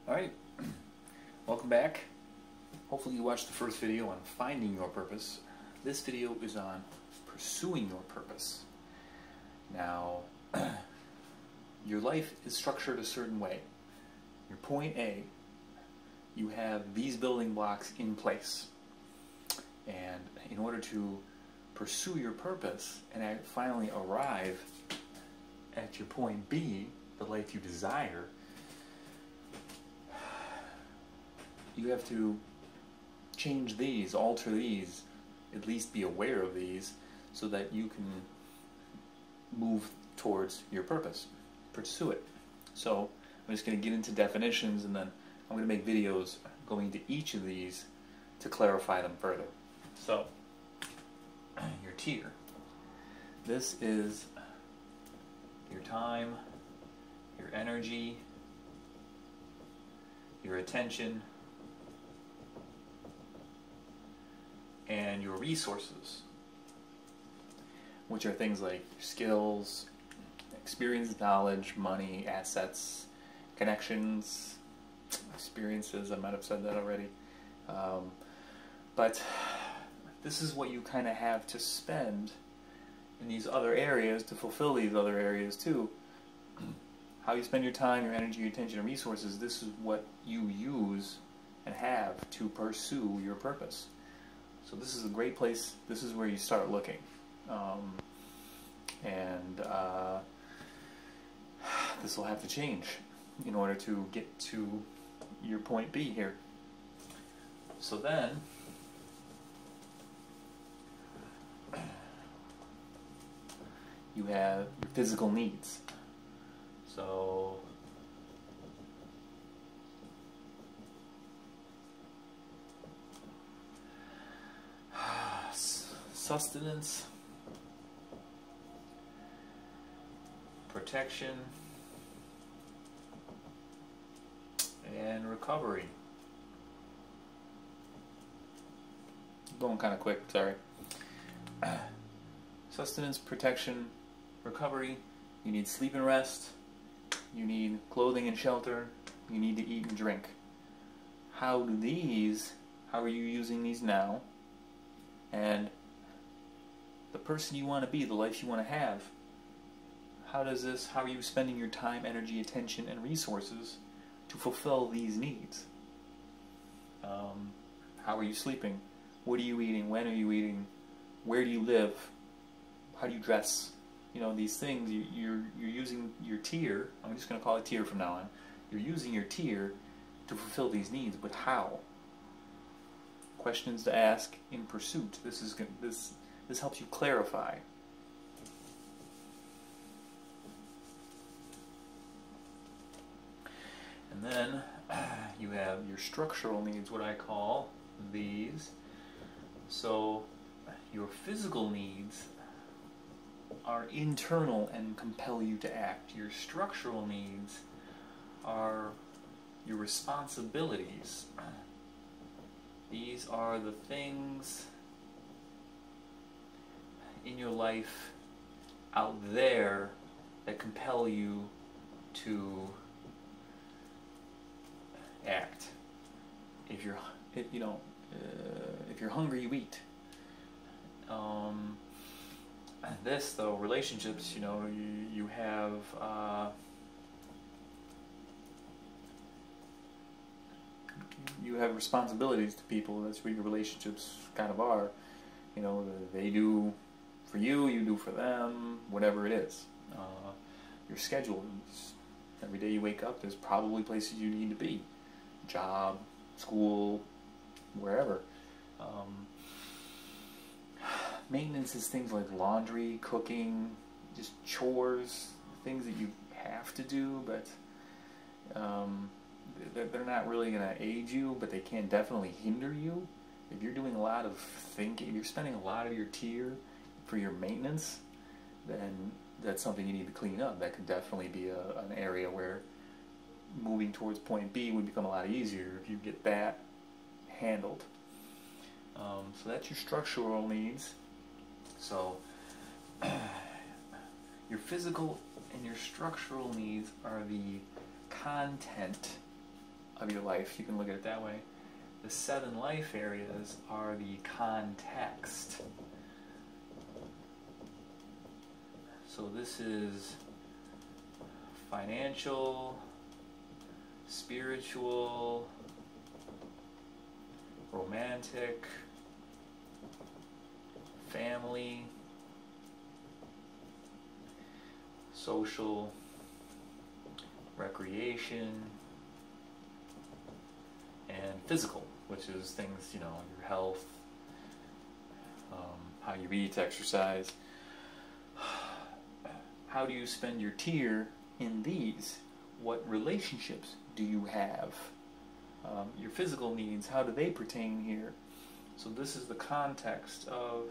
Alright, welcome back. Hopefully you watched the first video on finding your purpose. This video is on pursuing your purpose. Now, your life is structured a certain way. Your point A, you have these building blocks in place. And in order to pursue your purpose and finally arrive at your point B, the life you desire, you have to change these, alter these, at least be aware of these, so that you can move towards your purpose, pursue it. So I'm just going to get into definitions, and then I'm going to make videos going into each of these to clarify them further. So, your T.E.A.R. This is your time, your energy, your attention, and your resources, which are things like skills, experience, knowledge, money, assets, connections, experiences. I might have said that already. But this is what you kind of have to spend in these other areas to fulfill these other areas too. How you spend your time, your energy, your attention, and resources, this is what you use and have to pursue your purpose. So this is a great place. This is where you start looking. This will have to change in order to get to your point B here. So then, you have your physical needs. So, sustenance, protection, and recovery. Going kind of quick, sorry. Sustenance, protection, recovery. You need sleep and rest. You need clothing and shelter. You need to eat and drink. How are you using these now? And the person you want to be, the life you want to have, how are you spending your time, energy, attention, and resources to fulfill these needs? How are you sleeping? What are you eating? When are you eating? Where do you live? How do you dress? You know, these things, you're using your T.E.A.R. I'm just going to call it T.E.A.R. from now on. You're using your T.E.A.R. to fulfill these needs, but how? Questions to ask in pursuit. This helps you clarify. And then you have your structural needs, what I call these. So your physical needs are internal and compel you to act. Your structural needs are your responsibilities. These are the things in your life out there that compel you to act. If you're hungry, you eat. This though, relationships, you have responsibilities to people. That's what your relationships kind of are. They do for you, you do for them, whatever it is. Your schedule, every day you wake up, there's probably places you need to be. Job, school, wherever. Maintenance is things like laundry, cooking, just chores, things that you have to do, but they're not really going to aid you, but they can definitely hinder you. If you're doing a lot of thinking, if you're spending a lot of your T.E.A.R. for your maintenance, then that's something you need to clean up. That could definitely be an area where moving towards point B would become a lot easier if you get that handled. So that's your structural needs. So your physical and your structural needs are the content of your life. You can look at it that way. The 7 life areas are the context. So this is financial, spiritual, romantic, family, social, recreation, and physical, which is things, you know, your health, how you eat, exercise. How do you spend your T.E.A.R in these? What relationships do you have? Your physical needs, how do they pertain here? So this is the context of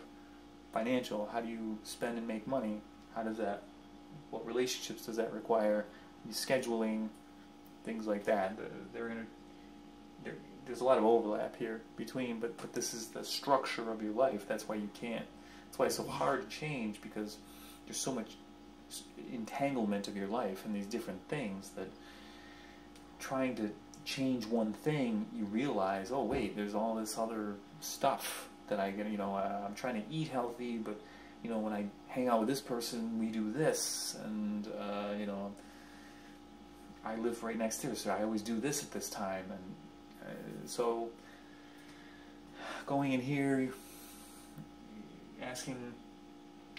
financial. How do you spend and make money? How does that, what relationships does that require? Scheduling, things like that. There's a lot of overlap here between, but this is the structure of your life. That's why you can't. That's why it's so hard to change, because there's so much entanglement of your life and these different things that trying to change one thing, you realize, oh wait, there's all this other stuff that I get. You know, I'm trying to eat healthy, but you know, when I hang out with this person, we do this, and you know, I live right next to her, so I always do this at this time, and so going in here, asking,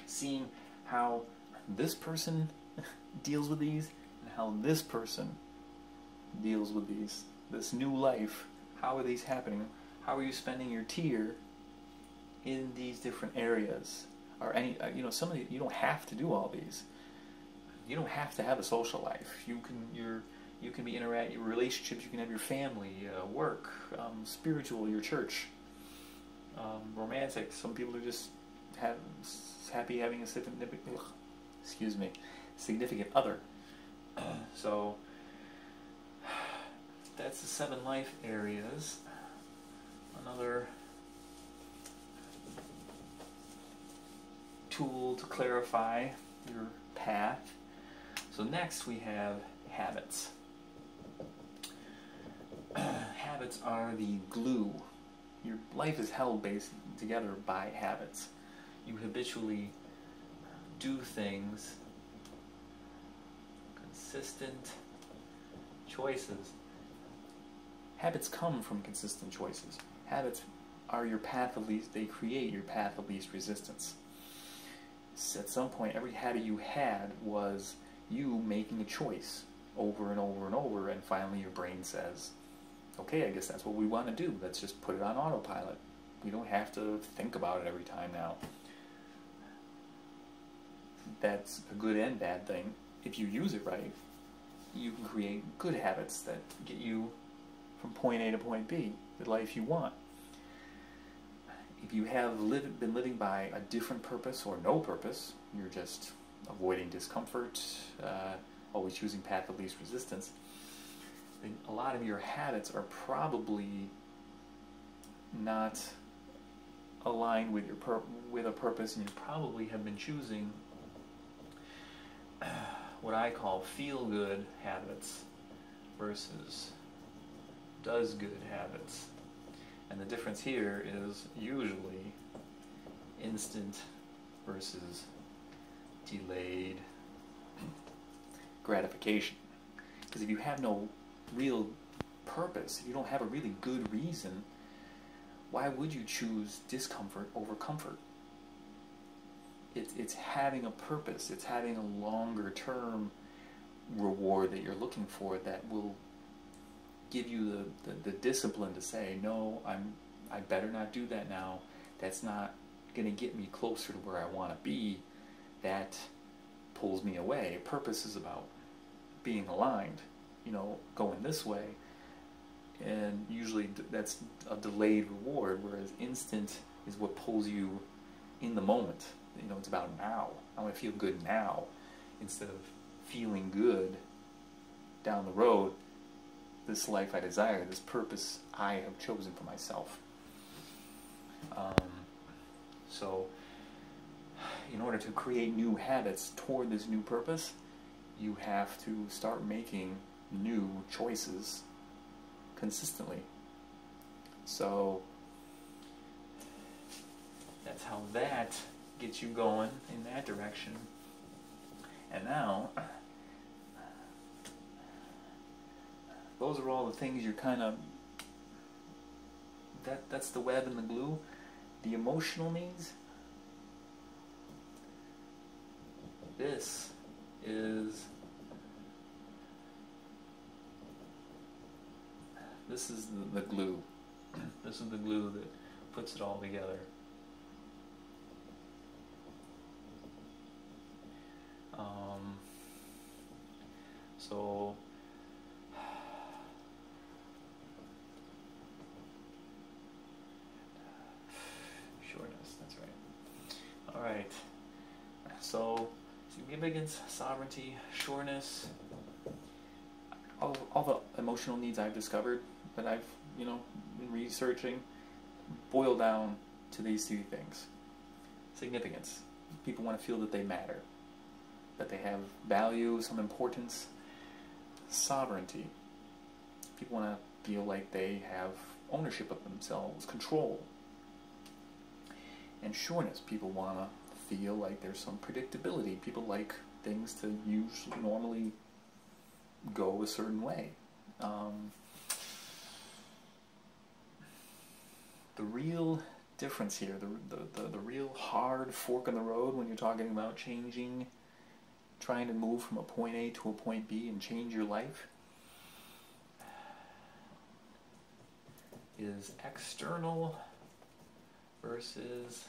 seeing how this person deals with these, and how this person deals with these, this new life, how are these happening? How are you spending your T.E.A.R in these different areas? Or any, you know, some of the, you don't have to do all these. You don't have to have a social life. You can be interact your relationships. You can have your family, work, spiritual, your church, romantic. Some people are just happy having a significant other. So that's the 7 life areas. Another tool to clarify your path. So next we have habits. Habits are the glue. Your life is held based together by habits. You habitually do things, consistent choices. Habits come from consistent choices. Habits are your path of least, they create your path of least resistance. At some point, every habit you had was you making a choice over and over and over, and finally your brain says, okay, I guess that's what we want to do. Let's just put it on autopilot. We don't have to think about it every time now. That's a good and bad thing. If you use it right, you can create good habits that get you from point A to point B, the life you want. If you have been living by a different purpose or no purpose, you're just avoiding discomfort, always choosing path of least resistance, then a lot of your habits are probably not aligned with your with a purpose, and you probably have been choosing what I call feel-good habits versus does-good habits. And the difference here is usually instant versus delayed gratification. Because if you have no real purpose, if you don't have a really good reason, why would you choose discomfort over comfort? It's having a purpose. It's having a longer term reward that you're looking for that will give you the discipline to say, no, I better not do that now. That's not going to get me closer to where I want to be. That pulls me away. Purpose is about being aligned, you know, going this way. And usually that's a delayed reward, whereas instant is what pulls you in the moment. You know, it's about now. I want to feel good now instead of feeling good down the road. This life I desire, this purpose I have chosen for myself. So, in order to create new habits toward this new purpose, you have to start making new choices consistently. So that's how that gets you going in that direction. And now, those are all the things you're kind of, that's the web and the glue. The emotional needs, this is the glue. This is the glue that puts it all together. So shortness, that's right. Alright. So significance, sovereignty, sureness, all the emotional needs I've discovered that I've, been researching, boil down to these three things. Significance. People want to feel that they matter, that they have value, some importance. Sovereignty. People want to feel like they have ownership of themselves, control. And sureness. People want to feel like there's some predictability. People like things to usually normally go a certain way. The real difference here, the real hard fork in the road when you're talking about changing, trying to move from a point A to a point B and change your life, is external versus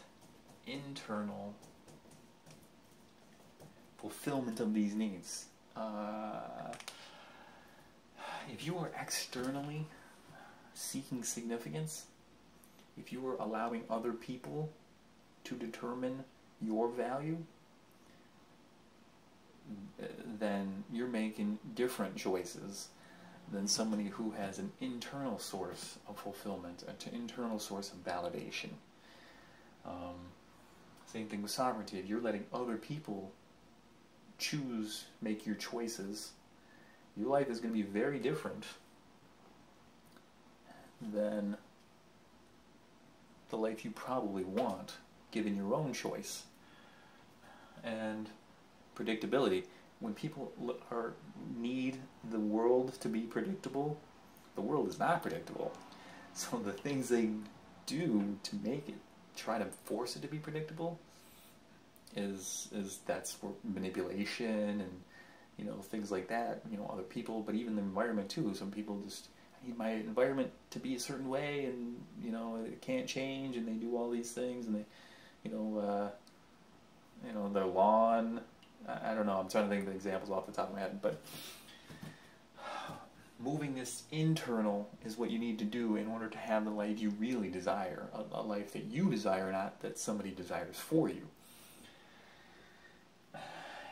internal fulfillment of these needs. If you are externally seeking significance, if you are allowing other people to determine your value, then you're making different choices than somebody who has an internal source of fulfillment, an internal source of validation. Same thing with sovereignty. If you're letting other people make your choices, your life is going to be very different than the life you probably want, given your own choice. And predictability. When people need the world to be predictable, the world is not predictable. So the things they do to make it, try to force it to be predictable, that's for manipulation and things like that. Other people, but even the environment too. Some people just, I need my environment to be a certain way, and it can't change, and they do all these things, and they, their lawn. I don't know. I'm trying to think of the examples off the top of my head, but moving this internal is what you need to do in order to have the life you really desire, a life that you desire, not that somebody desires for you.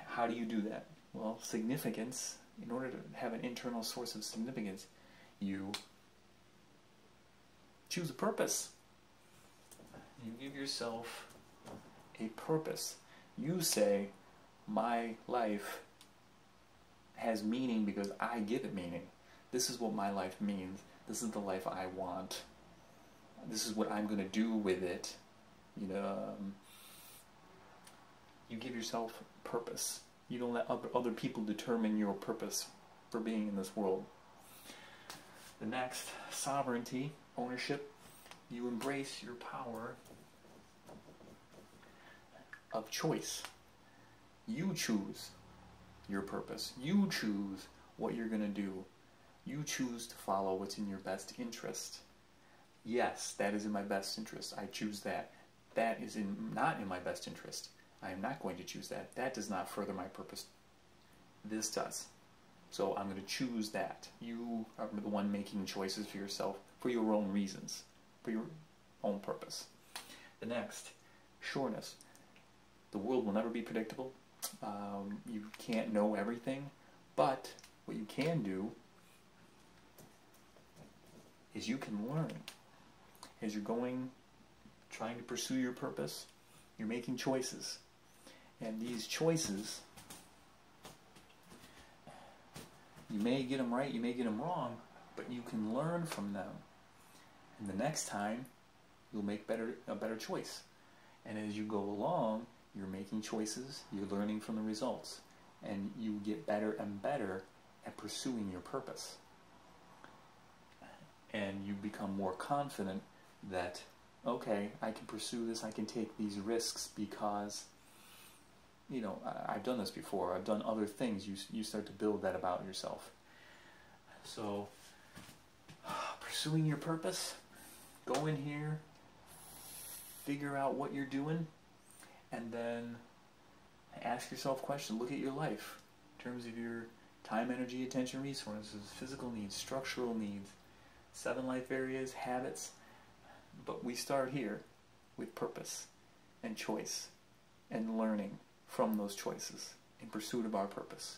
How do you do that? Well, significance. In order to have an internal source of significance, you choose a purpose. You give yourself a purpose. You say, my life has meaning because I give it meaning. This is what my life means. This is the life I want. This is what I'm going to do with it. You give yourself purpose. You don't let other people determine your purpose for being in this world. The next, sovereignty, ownership. You embrace your power of choice. You choose your purpose. You choose what you're going to do. You choose to follow what's in your best interest. Yes, that is in my best interest. I choose that. That is not in my best interest. I am not going to choose that. That does not further my purpose. This does. So I'm going to choose that. You are the one making choices for yourself, for your own reasons, for your own purpose. The next, sureness. The world will never be predictable. You can't know everything, but what you can do is you can learn. As you're trying to pursue your purpose, you're making choices. And these choices, you may get them right, you may get them wrong, but you can learn from them. And the next time, you'll make a better choice. And as you go along, you're making choices, you're learning from the results, and you get better and better at pursuing your purpose. And you become more confident that, okay, I can pursue this, I can take these risks because, you know, I've done this before, I've done other things. You start to build that about yourself. So, pursuing your purpose, go in here, figure out what you're doing, and then ask yourself questions. Look at your life in terms of your time, energy, attention, resources, physical needs, structural needs, 7 life areas, habits. But we start here with purpose and choice and learning from those choices in pursuit of our purpose.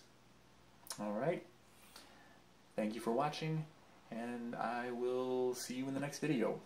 Alright? Thank you for watching, and I will see you in the next video.